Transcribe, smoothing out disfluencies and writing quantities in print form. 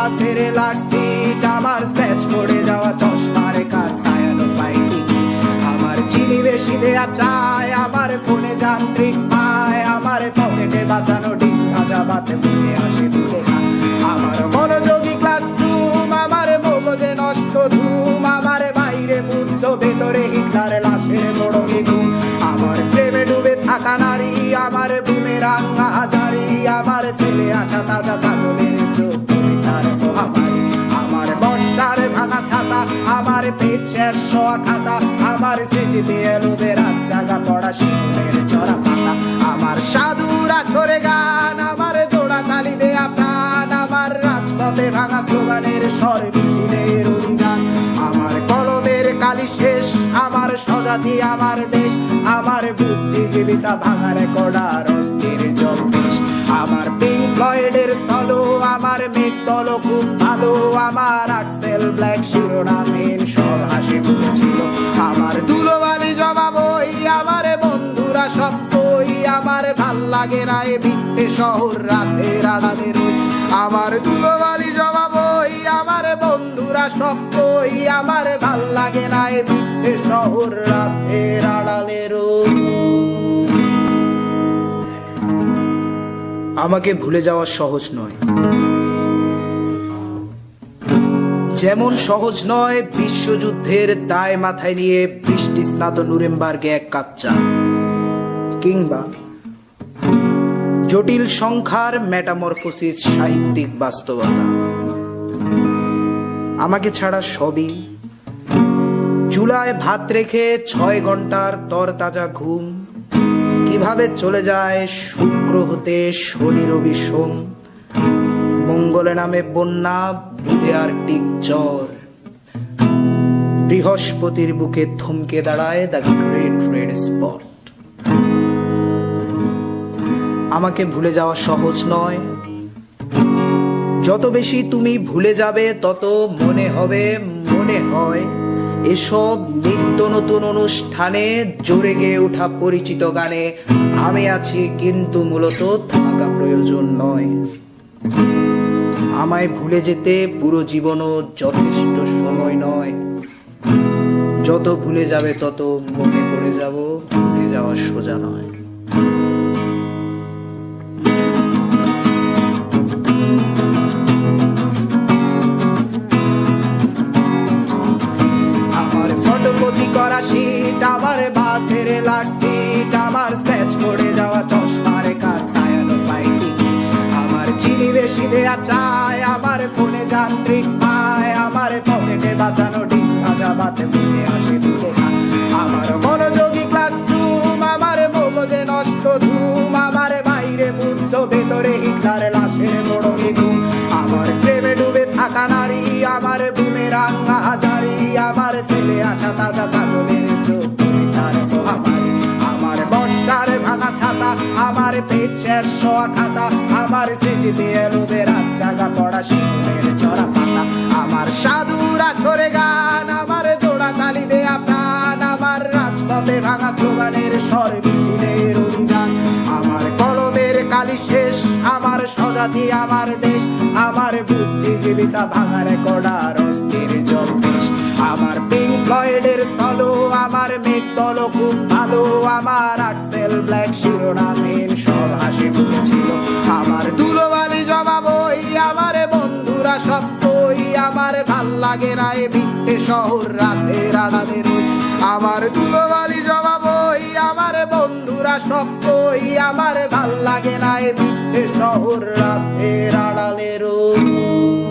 বাসের last seat, আমার scratch পড়ে যাওয়া চশমার কাজ, ছায়ানো পাইনি আমার চিনি বেশি দেয়া চায়, আমার ফোনে যান্ত্রিক পায়, আমার পকেটে বাঁচানো ডিম ভাজা ভাতে বুকে আসে দুলে আমার মনোযোগী ক্লাসরুম, আমার মগজে নষ্ট ধুম, আমার বাইরে বুদ্ধ ভেতরে হিটলার লাশের বড় ঘুম, আমার প্রেমে ডুবে থাকা নারী, আমার বুমেরাং হাজারি, আমার ফেলে আসা তাজা কাজলের চোখ তার মহামারী, আমার বর্ষার ভাঙা ছাতা, আমার পেট শেষ শোয়া খাতা, আমার সিজিপি এলোদের রাত জাগা পড়া শিশুদের চড়া পাতা, আমার সাধুর আসরে গান, আমার জোড়া তালি দেয়া প্রাণ, আমার রাজপথে ভাঙা স্লোগানের স্বর মিছিলের অভিযান, আমার কলমের কালি শেষ, আমার স্বজাতি আমার দেশ, আমার বুদ্ধিজীবিতা ভাঙার কড়ার অস্থির জলবেশ, আমার পিঙ্ক ফ্লয়েডের সলো, আমার মেঘ দল খুব ভালো, আমার আক্সেল ব্ল্যাক শিরোনামহীন সব হাসি মুখেছিল, আমার ধুলোবালি জমা বই, আমার বন্ধুরা সব কই, আমার ভাল লাগে না এ মিথ্যে শহর রাতের আড়ালে রই, আমার ধুলোবালি জমা বই, আমার বন্ধুরা সব কই, আমার ভাল লাগে না এ মিথ্যে শহর রাতের আড়ালে রই। আমাকে ভুলে যাওয়া সহজ নয়, যেমন সহজ নয় বিশ্বযুদ্ধের দায় মাথায় নিয়ে বৃষ্টি স্নাত নুরেমবার্গে এক কাপ চা, কিংবা জটিল সংখ্যার মেটামরফোসিস সাহিত্যিক বাস্তবতা। আমাকে ছাড়া সবই চুলায় ভাত রেখে 6 ঘন্টার তরতাজা ঘুম, কিভাবে চলে যায় শুক্র হতে শনি রবি সোম, মঙ্গলে নামে বন্যা, বুধে আর্টিক জ্বর, বৃহস্পতির বুকে থমকে দাঁড়ায় দ্য গ্রেট রেড স্পট। আমাকে ভুলে যাওয়া সহজ নয়, যত বেশি তুমি ভুলে যাবে তত মনে হয় এসব নিত্য নতুন অনুষ্ঠানে জোরে গেয়ে ওঠা পরিচিত গানে আমি আছি, কিন্তু মূলত থাকা প্রয়োজন নয়। আমায় ভুলে যেতে পুরো জীবনও যথেষ্ট সময় নয়, যত ভুলে যাবে তত মনে পড়ে যাব, ভুলে যাওয়া সোজা নয়। আমার ফটোকপি করা শীট, আমার বাসের লাস্ট সিট, আমার স্ক্র্যাচ পড়ে যাওয়া চশমার কাজ, ছায়ানো পাইনি আমার চিনি বেশি দেয়া চায়, আমার ফোনে যান্ত্রিক পায়, আমার পকেটে বাঁচানো ডিম ভাজা ভাতে বুকে আসে দুলে আমার মনোযোগী ক্লাসরুম, আমার মগজে নষ্ট ধুম, আমার বাইরে বুদ্ধ ভেতরে হিটলার লাশের বড় ঘুম, আমার প্রেমে ডুবে থাকা নারী, আমার বুমেরাং হাজারি, আমার ফেলে আসা তাজা কাজলের চোখ তার মহামারী, আমার বর্ষার ভাঙা ছাতা, আমার পেট শেষ শোয়া খাতা, আমার সিজিপি এলোদের রাত জাগা পড়া শিশুদের চড়া পাতা, আমার সাধুর আসরে গান, আমার জোড়া তালি দেয়া প্রাণ, আমার রাজপথে ভাঙা স্লোগানের স্বর মিছিলের অভিযান, আমার কলমের কালি শেষ, আমার স্বজাতি আমার দেশ, আমার বুদ্ধিজীবিতা ভাঙার কড়ার অস্থির জলবেশ, আমার পিঙ্ক ফ্লয়েডের সলো, আমার মেঘ দল খুব ভালো, আমার আক্সেল ব্ল্যাক শিরোনামহীন সব হাসি মুখেছিল, আমার ধুলোবালি জমা বই, আমার বন্ধুরা সব কই, আমার ভাল লাগে না এ মিথ্যে শহর রাতের আড়ালে রই, আমার ধুলোবালি জমা বই, আমার বন্ধুরা সব কই, আমার ভাল লাগে না এ মিথ্যে শহর রাতের আড়ালে রই।